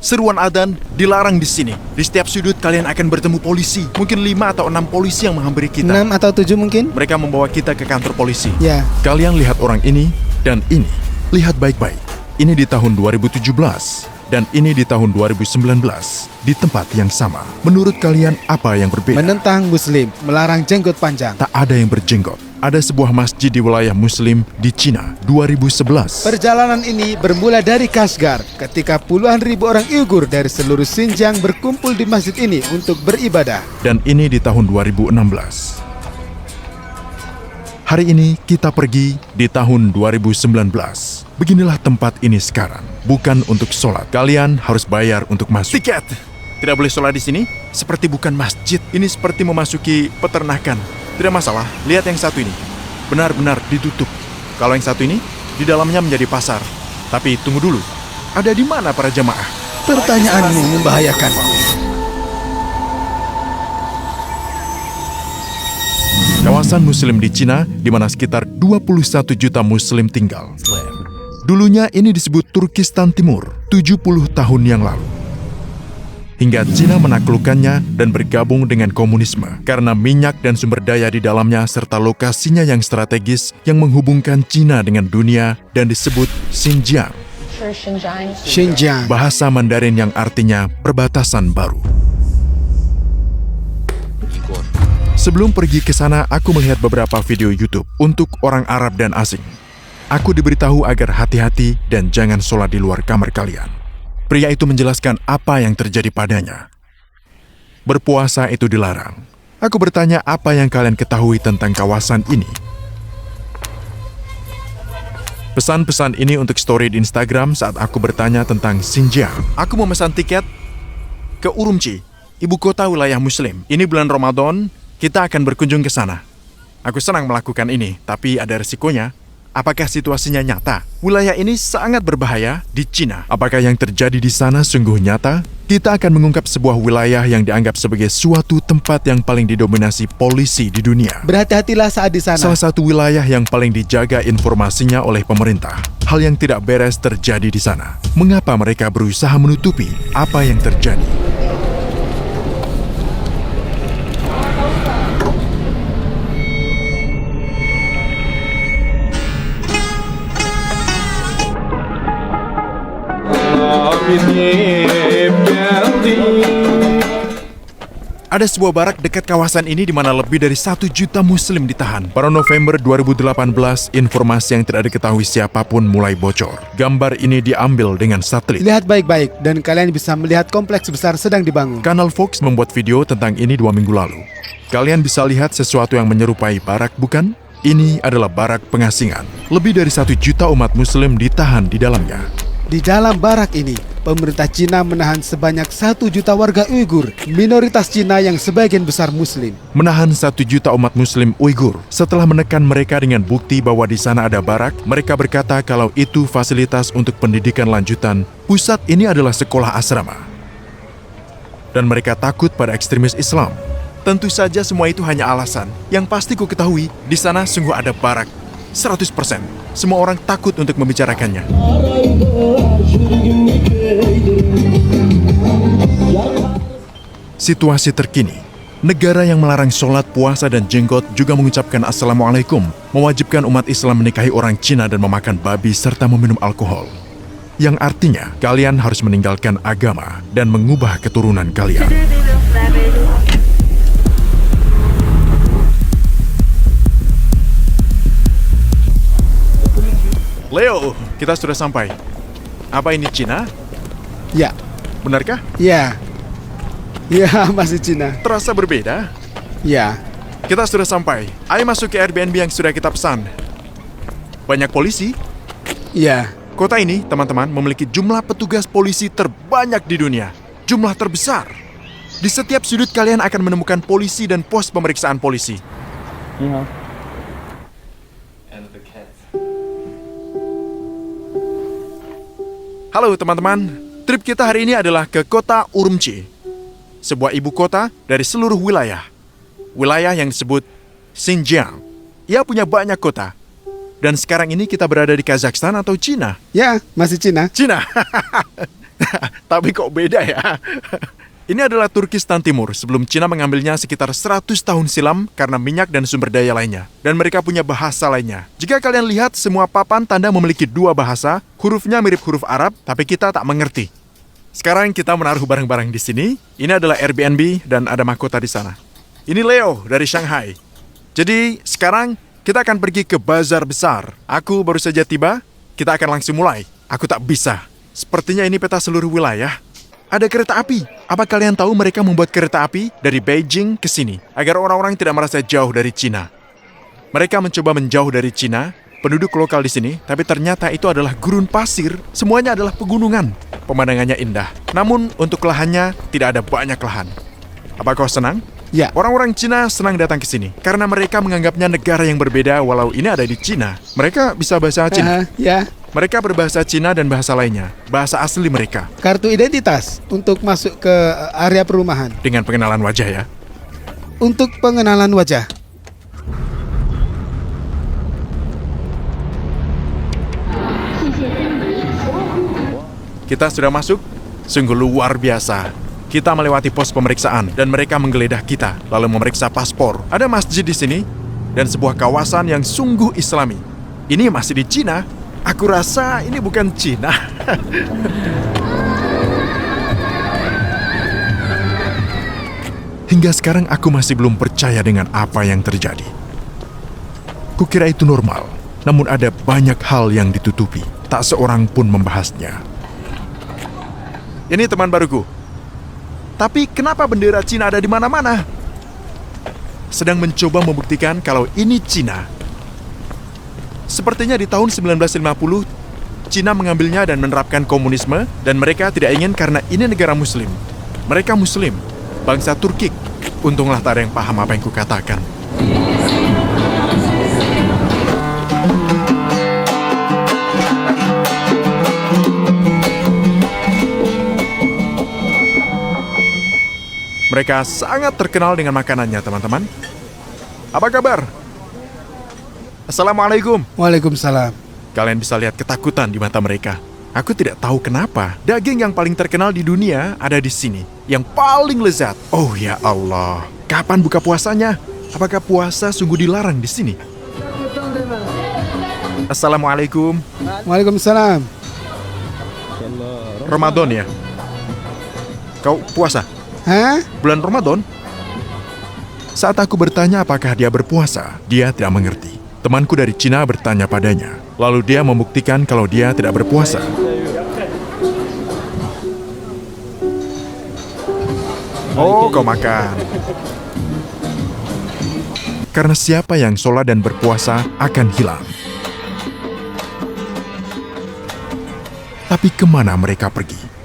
Seruan adzan dilarang di sini. Di setiap sudut kalian akan bertemu polisi. Mungkin 5 atau 6 polisi yang menghampiri kita. 6 atau 7 mungkin? Mereka membawa kita ke kantor polisi. Ya. Kalian lihat orang ini dan ini. Lihat baik-baik. Ini di tahun 2017 dan ini di tahun 2019 di tempat yang sama. Menurut kalian apa yang berbeda? Menentang Muslim, melarang jenggot panjang. Tak ada yang berjenggot. Ada sebuah masjid di wilayah Muslim di Cina 2011. Perjalanan ini bermula dari Kashgar ketika puluhan ribu orang Uighur dari seluruh Xinjiang berkumpul di masjid ini untuk beribadah. Dan ini di tahun 2016. Hari ini kita pergi di tahun 2019. Beginilah tempat ini sekarang. Bukan untuk sholat. Kalian harus bayar untuk masuk. Tiket! Tidak boleh sholat di sini. Seperti bukan masjid. Ini seperti memasuki peternakan. Tidak masalah, lihat yang satu ini. Benar-benar ditutup. Kalau yang satu ini, di dalamnya menjadi pasar. Tapi tunggu dulu, ada di mana para jamaah? Pertanyaanmu membahayakan. Kawasan Muslim di Cina, di mana sekitar 21 juta Muslim tinggal. Dulunya ini disebut Turkistan Timur, 70 tahun yang lalu. Hingga Cina menaklukkannya dan bergabung dengan komunisme karena minyak dan sumber daya di dalamnya serta lokasinya yang strategis yang menghubungkan Cina dengan dunia dan disebut Xinjiang. Xinjiang. Bahasa Mandarin yang artinya perbatasan baru. Sebelum pergi ke sana, aku melihat beberapa video YouTube untuk orang Arab dan asing. Aku diberitahu agar hati-hati dan jangan sholat di luar kamar kalian. Pria itu menjelaskan apa yang terjadi padanya. Berpuasa itu dilarang. Aku bertanya apa yang kalian ketahui tentang kawasan ini. Pesan-pesan ini untuk story di Instagram saat aku bertanya tentang Xinjiang. Aku memesan tiket ke Urumqi, ibu kota wilayah Muslim. Ini bulan Ramadan, kita akan berkunjung ke sana. Aku senang melakukan ini, tapi ada resikonya. Apakah situasinya nyata? Wilayah ini sangat berbahaya di Cina. Apakah yang terjadi di sana sungguh nyata? Kita akan mengungkap sebuah wilayah yang dianggap sebagai suatu tempat yang paling didominasi polisi di dunia. Berhati-hatilah saat di sana. Salah satu wilayah yang paling dijaga informasinya oleh pemerintah. Hal yang tidak beres terjadi di sana. Mengapa mereka berusaha menutupi apa yang terjadi? Ada sebuah barak dekat kawasan ini di mana lebih dari 1 juta Muslim ditahan. Pada November 2018, informasi yang tidak diketahui siapapun mulai bocor. Gambar ini diambil dengan satelit. Lihat baik-baik dan kalian bisa melihat kompleks besar sedang dibangun. Kanal Fox membuat video tentang ini 2 minggu lalu. Kalian bisa lihat sesuatu yang menyerupai barak, bukan? Ini adalah barak pengasingan. Lebih dari 1 juta umat Muslim ditahan di dalamnya. Di dalam barak ini, pemerintah Cina menahan sebanyak 1 juta warga Uighur, minoritas Cina yang sebagian besar Muslim. Menahan 1 juta umat Muslim Uighur. Setelah menekan mereka dengan bukti bahwa di sana ada barak, mereka berkata kalau itu fasilitas untuk pendidikan lanjutan. Pusat ini adalah sekolah asrama. Dan mereka takut pada ekstremis Islam. Tentu saja semua itu hanya alasan. Yang pasti ku ketahui, di sana sungguh ada barak. 100%. Semua orang takut untuk membicarakannya. Situasi terkini. Negara yang melarang sholat, puasa, dan jenggot juga mengucapkan Assalamualaikum, mewajibkan umat Islam menikahi orang Cina dan memakan babi serta meminum alkohol. Yang artinya, kalian harus meninggalkan agama dan mengubah keturunan kalian. Leo, kita sudah sampai. Apa ini Cina? Ya. Benarkah? Ya. Ya, masih Cina. Terasa berbeda? Ya. Kita sudah sampai. Ayo masuk ke Airbnb yang sudah kita pesan. Banyak polisi? Ya. Kota ini, teman-teman, memiliki jumlah petugas polisi terbanyak di dunia. Jumlah terbesar. Di setiap sudut kalian akan menemukan polisi dan pos pemeriksaan polisi. Halo teman-teman, trip kita hari ini adalah ke kota Urumqi, sebuah ibu kota dari seluruh wilayah. Wilayah yang disebut Xinjiang. Ia punya banyak kota. Dan sekarang ini kita berada di Kazakhstan atau Cina? Ya, masih Cina. Cina. Tapi kok beda ya? Ini adalah Turkistan Timur sebelum Cina mengambilnya sekitar 100 tahun silam karena minyak dan sumber daya lainnya. Dan mereka punya bahasa lainnya. Jika kalian lihat, semua papan tanda memiliki dua bahasa, hurufnya mirip huruf Arab, tapi kita tak mengerti. Sekarang kita menaruh barang-barang di sini. Ini adalah Airbnb dan ada mahkota di sana. Ini Leo dari Shanghai. Jadi sekarang kita akan pergi ke bazar besar. Aku baru saja tiba, kita akan langsung mulai. Aku tak bisa. Sepertinya ini peta seluruh wilayah. Ada kereta api. Apa kalian tahu mereka membuat kereta api dari Beijing ke sini agar orang-orang tidak merasa jauh dari Cina? Mereka mencoba menjauh dari Cina, penduduk lokal di sini, tapi ternyata itu adalah gurun pasir. Semuanya adalah pegunungan. Pemandangannya indah. Namun untuk lahannya tidak ada banyak lahan. Apa kau senang? Ya. Orang-orang Cina senang datang ke sini karena mereka menganggapnya negara yang berbeda walau ini ada di Cina. Mereka bisa bahasa Cina. Ya. Mereka berbahasa Cina dan bahasa lainnya, bahasa asli mereka. Kartu identitas untuk masuk ke area perumahan. Dengan pengenalan wajah ya. Untuk pengenalan wajah. Kita sudah masuk, sungguh luar biasa. Kita melewati pos pemeriksaan dan mereka menggeledah kita, lalu memeriksa paspor. Ada masjid di sini dan sebuah kawasan yang sungguh Islami. Ini masih di Cina. Aku rasa ini bukan Cina. Hingga sekarang aku masih belum percaya dengan apa yang terjadi. Kukira itu normal, namun ada banyak hal yang ditutupi. Tak seorang pun membahasnya. Ini teman baruku. Tapi kenapa bendera Cina ada di mana-mana? Sedang mencoba membuktikan kalau ini Cina. Sepertinya di tahun 1950, Cina mengambilnya dan menerapkan komunisme, dan mereka tidak ingin karena ini negara Muslim. Mereka Muslim, bangsa Turkik. Untunglah tak ada yang paham apa yang kukatakan. Mereka sangat terkenal dengan makanannya, teman-teman. Apa kabar? Assalamualaikum. Waalaikumsalam. Kalian bisa lihat ketakutan di mata mereka. Aku tidak tahu kenapa. Daging yang paling terkenal di dunia ada di sini. Yang paling lezat. Oh ya Allah. Kapan buka puasanya? Apakah puasa sungguh dilarang di sini? Assalamualaikum. Waalaikumsalam. Ramadan ya? Kau puasa? Hah? Bulan Ramadan? Saat aku bertanya apakah dia berpuasa, dia tidak mengerti. Temanku dari Cina bertanya padanya. Lalu dia membuktikan kalau dia tidak berpuasa. Oh, kau makan. Karena siapa yang sholat dan berpuasa akan hilang. Tapi kemana mereka pergi?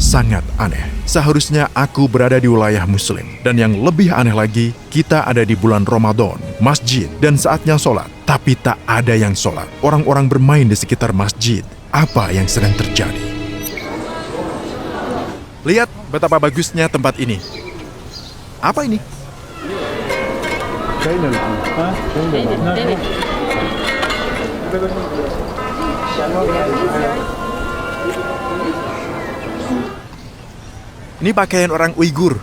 Sangat aneh. Seharusnya aku berada di wilayah Muslim. Dan yang lebih aneh lagi, kita ada di bulan Ramadan, masjid, dan saatnya sholat. Tapi tak ada yang sholat. Orang-orang bermain di sekitar masjid. Apa yang sedang terjadi? Lihat betapa bagusnya tempat ini. Apa ini? Ini pakaian orang Uighur.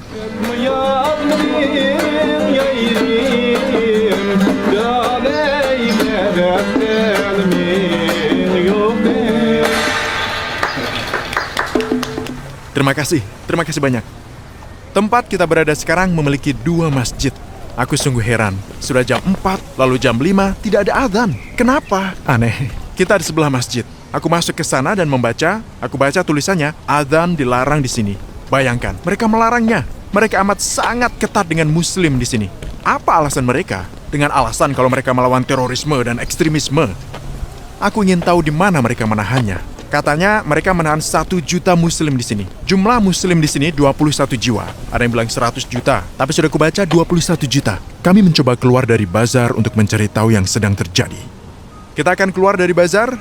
Terima kasih banyak. Tempat kita berada sekarang memiliki 2 masjid. Aku sungguh heran. Sudah jam 4, lalu jam 5, tidak ada azan. Kenapa? Aneh. Kita di sebelah masjid. Aku masuk ke sana dan membaca. Aku baca tulisannya, azan dilarang di sini. Bayangkan, mereka melarangnya. Mereka amat sangat ketat dengan Muslim di sini. Apa alasan mereka? Dengan alasan kalau mereka melawan terorisme dan ekstremisme. Aku ingin tahu di mana mereka menahannya. Katanya mereka menahan 1 juta Muslim di sini. Jumlah Muslim di sini 21 jiwa. Ada yang bilang 100 juta, tapi sudah kubaca 21 juta. Kami mencoba keluar dari bazar untuk mencari tahu yang sedang terjadi. Kita akan keluar dari bazar.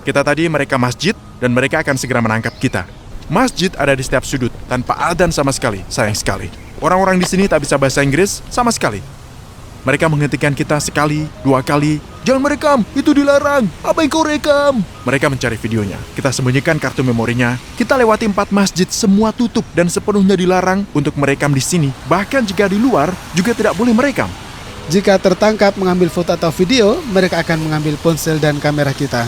Kita tadi mereka masjid dan mereka akan segera menangkap kita. Masjid ada di setiap sudut, tanpa adzan sama sekali. Sayang sekali. Orang-orang di sini tak bisa bahasa Inggris sama sekali. Mereka menghentikan kita sekali, 2 kali. Jangan merekam, itu dilarang. Apa yang kau rekam? Mereka mencari videonya. Kita sembunyikan kartu memorinya. Kita lewati 4 masjid, semua tutup dan sepenuhnya dilarang untuk merekam di sini. Bahkan jika di luar, juga tidak boleh merekam. Jika tertangkap mengambil foto atau video, mereka akan mengambil ponsel dan kamera kita.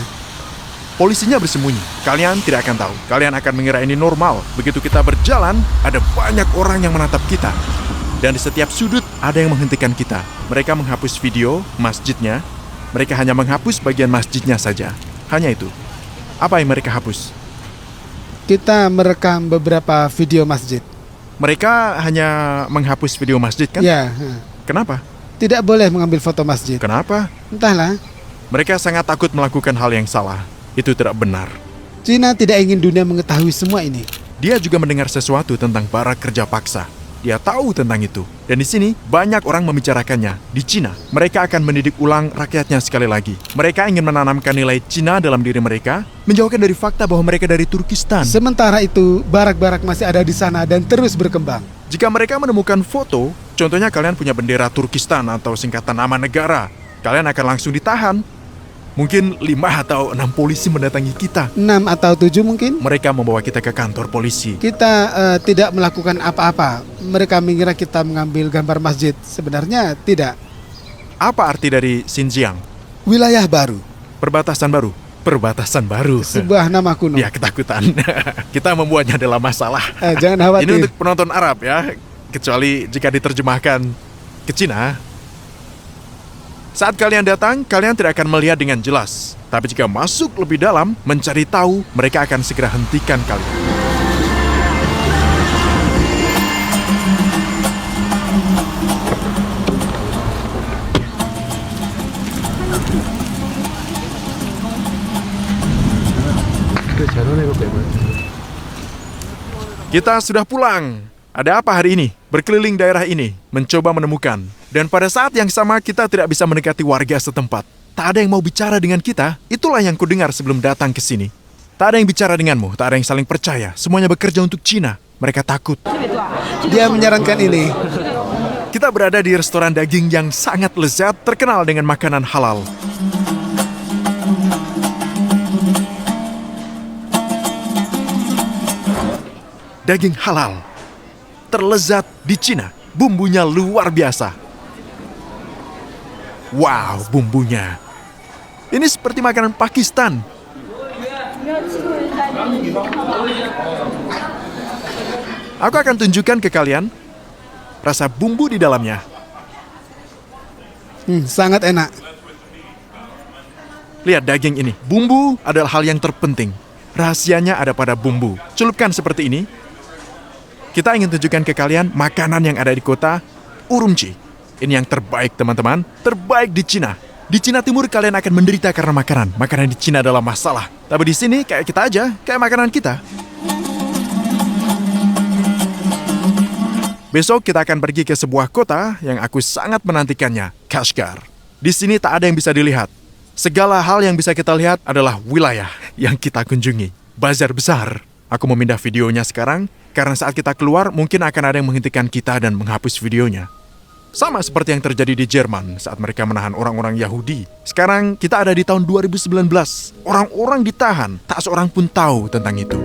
Polisinya bersembunyi. Kalian tidak akan tahu. Kalian akan mengira ini normal. Begitu kita berjalan, ada banyak orang yang menatap kita. Dan di setiap sudut ada yang menghentikan kita. Mereka menghapus video masjidnya. Mereka hanya menghapus bagian masjidnya saja. Hanya itu. Apa yang mereka hapus? Kita merekam beberapa video masjid. Mereka hanya menghapus video masjid kan? Ya, Kenapa? tidak boleh mengambil foto masjid. Kenapa? Entahlah, Mereka sangat takut melakukan hal yang salah. Itu tidak benar. Cina tidak ingin dunia mengetahui semua ini. Dia juga mendengar sesuatu tentang barak kerja paksa. Dia tahu tentang itu. Dan di sini, banyak orang membicarakannya. Di Cina, mereka akan mendidik ulang rakyatnya sekali lagi. Mereka ingin menanamkan nilai Cina dalam diri mereka, menjauhkan dari fakta bahwa mereka dari Turkistan. Sementara itu, barak-barak masih ada di sana dan terus berkembang. Jika mereka menemukan foto, contohnya kalian punya bendera Turkistan atau singkatan nama negara, kalian akan langsung ditahan. Mungkin 5 atau 6 polisi mendatangi kita. 6 atau 7 mungkin. Mereka membawa kita ke kantor polisi. Kita tidak melakukan apa-apa. Mereka mengira kita mengambil gambar masjid. Sebenarnya tidak. Apa arti dari Xinjiang? Wilayah baru. Perbatasan baru. Perbatasan baru. Sebuah nama kuno. Ya, ketakutan. Kita membuatnya dalam masalah. Jangan khawatir. Ini untuk penonton Arab ya. Kecuali jika diterjemahkan ke Cina. Saat kalian datang, kalian tidak akan melihat dengan jelas. Tapi jika masuk lebih dalam, mencari tahu, mereka akan segera hentikan kalian. Kita sudah pulang. Ada apa hari ini? Berkeliling daerah ini, mencoba menemukan. Dan pada saat yang sama kita tidak bisa mendekati warga setempat. Tak ada yang mau bicara dengan kita. Itulah yang kudengar sebelum datang ke sini. Tak ada yang bicara denganmu, tak ada yang saling percaya. Semuanya bekerja untuk Cina. Mereka takut. Dia menyarankan ini. Kita berada di restoran daging yang sangat lezat, terkenal dengan makanan halal. Daging halal terlezat di Cina. Bumbunya luar biasa. Wow, bumbunya. Ini seperti makanan Pakistan. Aku akan tunjukkan ke kalian rasa bumbu di dalamnya. Sangat enak. Lihat daging ini. Bumbu adalah hal yang terpenting. Rahasianya ada pada bumbu. Celupkan seperti ini. Kita ingin tunjukkan ke kalian makanan yang ada di kota Urumqi. Ini yang terbaik, teman-teman. Terbaik di Cina. Di Cina Timur kalian akan menderita karena makanan. Makanan di Cina adalah masalah. Tapi di sini kayak kita aja, kayak makanan kita. Besok kita akan pergi ke sebuah kota yang aku sangat menantikannya, Kashgar. Di sini tak ada yang bisa dilihat. Segala hal yang bisa kita lihat adalah wilayah yang kita kunjungi. Bazar besar. Aku memindah videonya sekarang, karena saat kita keluar mungkin akan ada yang menghentikan kita dan menghapus videonya. Sama seperti yang terjadi di Jerman saat mereka menahan orang-orang Yahudi. Sekarang kita ada di tahun 2019. Orang-orang ditahan, tak seorang pun tahu tentang itu.